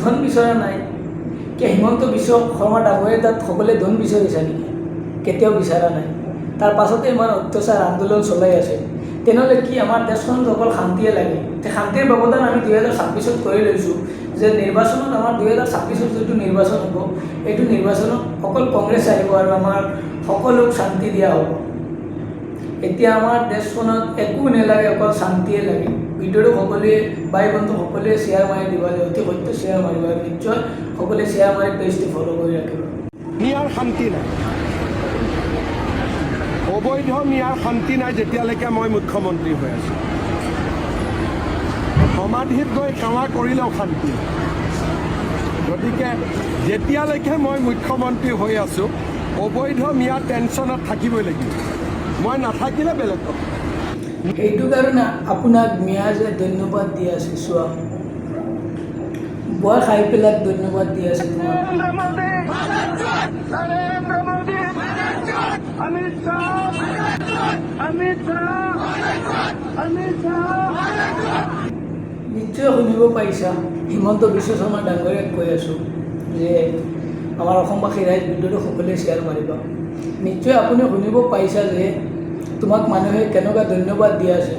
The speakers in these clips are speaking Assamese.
ধন বিচৰা নাই। কি হিমন্ত বিশ্ব শৰ্মা ডাঙৰীয়াৰ তাত সকলোৱে ধন বিচাৰিছে নেকি? কেতিয়াও বিচৰা নাই। তাৰ পাছতে ইমান অত্যাচাৰ আন্দোলন চলাই আছে। তেনেহ'লে কি আমাৰ দেশখনত অকল শান্তিয়ে লাগে? শান্তিৰ ব্যৱধান আমি 2026 কৰি লৈছোঁ যে নিৰ্বাচনত আমাৰ 2026 যিটো নিৰ্বাচন হ'ব, এইটো নিৰ্বাচনত অকল কংগ্ৰেছ আহিব আৰু আমাৰ সকলোক শান্তি দিয়া হ'ব। এতিয়া আমাৰ দেশখনত একো নালাগে, অকল শান্তিয়ে লাগে। ভিডিঅ'টো সকলোৱে বাই বন্ধু সকলোৱে শ্বেয়াৰ মাৰি দিব, অতি সত্য শ্বেয়াৰ মাৰিব আৰু নিশ্চয় সকলোৱে শ্বেয়াৰ মাৰি পেজটো ফ'ল' কৰি ৰাখিব। মিয়াৰ শান্তি নাই, অবৈধ মিয়াৰ শান্তি নাই যেতিয়ালৈকে মই মুখ্যমন্ত্ৰী হৈ আছোঁ। সমাধিত গৈ সেৱা কৰিলেও শান্তি নাই। গতিকে যেতিয়ালৈকে মই মুখ্যমন্ত্ৰী হৈ আছোঁ, অবৈধ মিয়াৰ টেনশ্যনত থাকিবই লাগিব। মই নাথাকিলে বেলেগ কথা। সেইটো কাৰণে আপোনাক মিয়া যে ধন্যবাদ দি আছে, চোৱা বৰ খাই পেলাই ধন্যবাদ দি আছে তোমাক। নিশ্চয় শুনিব পাৰিছা, হিমন্ত বিশ্ব শৰ্মা ডাঙৰীয়াক কৈ আছোঁ যে আমাৰ অসমবাসী ৰাইজ ভিডিঅ'টো সকলোৱে শ্বেয়াৰ মাৰিবা। নিশ্চয় আপুনি শুনিব পাৰিছা যে তোমাক মানুহে কেনেকুৱা ধন্যবাদ দি আছে।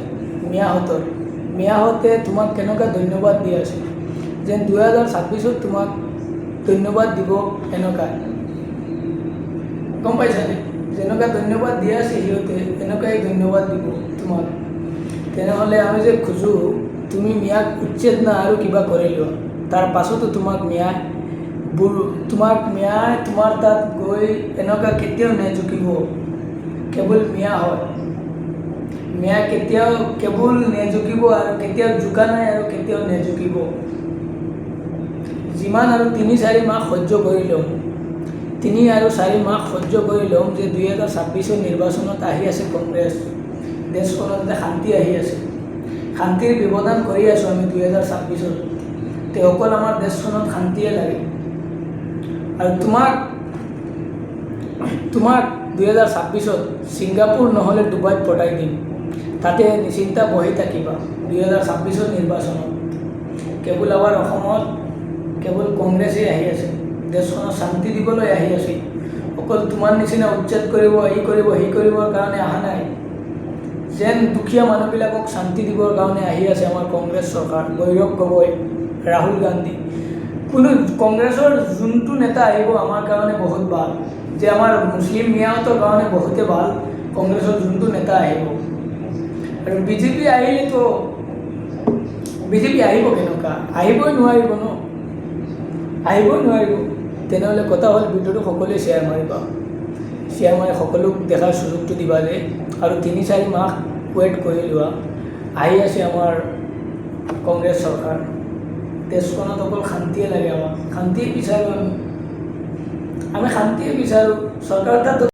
মিয়াহঁতে তোমাক কেনেকুৱা ধন্যবাদ দি আছে, যেন 2026 তোমাক ধন্যবাদ দিব এনেকুৱাই। গম পাইছানে? যেনেকুৱা ধন্যবাদ দি আছে সিহঁতে, এনেকুৱাই ধন্যবাদ দিব তোমাক। তেনেহ'লে আমি যে খোজোঁ তুমি মিয়াক উচ্ছেদ না আৰু কিবা কৰি লোৱা, তাৰ পাছতো তোমাক মিয়াই তোমাৰ তাত গৈ এনেকুৱা কেতিয়াও নেজুকিব। কেৱল মিয়া হয়, মিয়া কেতিয়াও কেৱল নেজুকিব আৰু কেতিয়াও জোকা নাই আৰু কেতিয়াও নেজুকিব। যিমান আৰু 3-4 মাহ সহ্য কৰি ল'ম, 3 আৰু 4 মাহ সহ্য কৰি ল'ম যে 2026 নিৰ্বাচনত আহি আছে কংগ্ৰেছ। দেশখনত শান্তি আহি আছে, শান্তিৰ ব্যৱধান কৰি আছোঁ আমি 2026। অকল আমাৰ দেশখনত শান্তিয়ে লাগে। আৰু তোমাক 2026 ছিংগাপুৰ নহ'লে ডুবাইত পঠাই দিম। তাতে নিশ্চিন্তা বহি থাকিবা 2026 নিৰ্বাচনত। কেৱল আমাৰ অসমত কেৱল কংগ্ৰেছেই আহি আছে, দেশখনত শান্তি দিবলৈ আহি আছে। অকল তোমাৰ নিচিনা উচ্ছেদ কৰিব, এই কৰিব, সেই কৰিবৰ কাৰণে অহা নাই। যেন দুখীয়া মানুহবিলাকক শান্তি দিবৰ কাৰণে আহি আছে আমাৰ কংগ্ৰেছ চৰকাৰ, গৌৰৱ গগৈ, ৰাহুল গান্ধী। কংগ্ৰেছৰ যোনটো নেতা আহিব আমাৰ কাৰণে বহুত ভাল, যে আমাৰ মুছলিম মিয়াহঁতৰ কাৰণে বহুতে ভাল কংগ্ৰেছৰ যোনটো নেতা আহিব। আৰু বিজেপি আহিলেতো বিজেপি আহিব কেনেকুৱা? আহিবই নোৱাৰিব ন, আহিবই নোৱাৰিব। তেনেহ'লে কথা হ'ল ভিডিঅ'টো সকলোৱে শ্বেয়াৰ মাৰিবা, শ্বেয়াৰ মাৰি সকলোক দেখাৰ সুযোগটো দিবা যে আৰু 3-4 মাহ ৱেইট কৰি লোৱা। আহি আছে আমাৰ কংগ্ৰেছ চৰকাৰ। দেশখনত অকল শান্তিয়ে লাগে, আমাক শান্তিয়ে বিচাৰোঁ। আমি শান্তিয়ে বিচাৰোঁ। চৰকাৰ তাত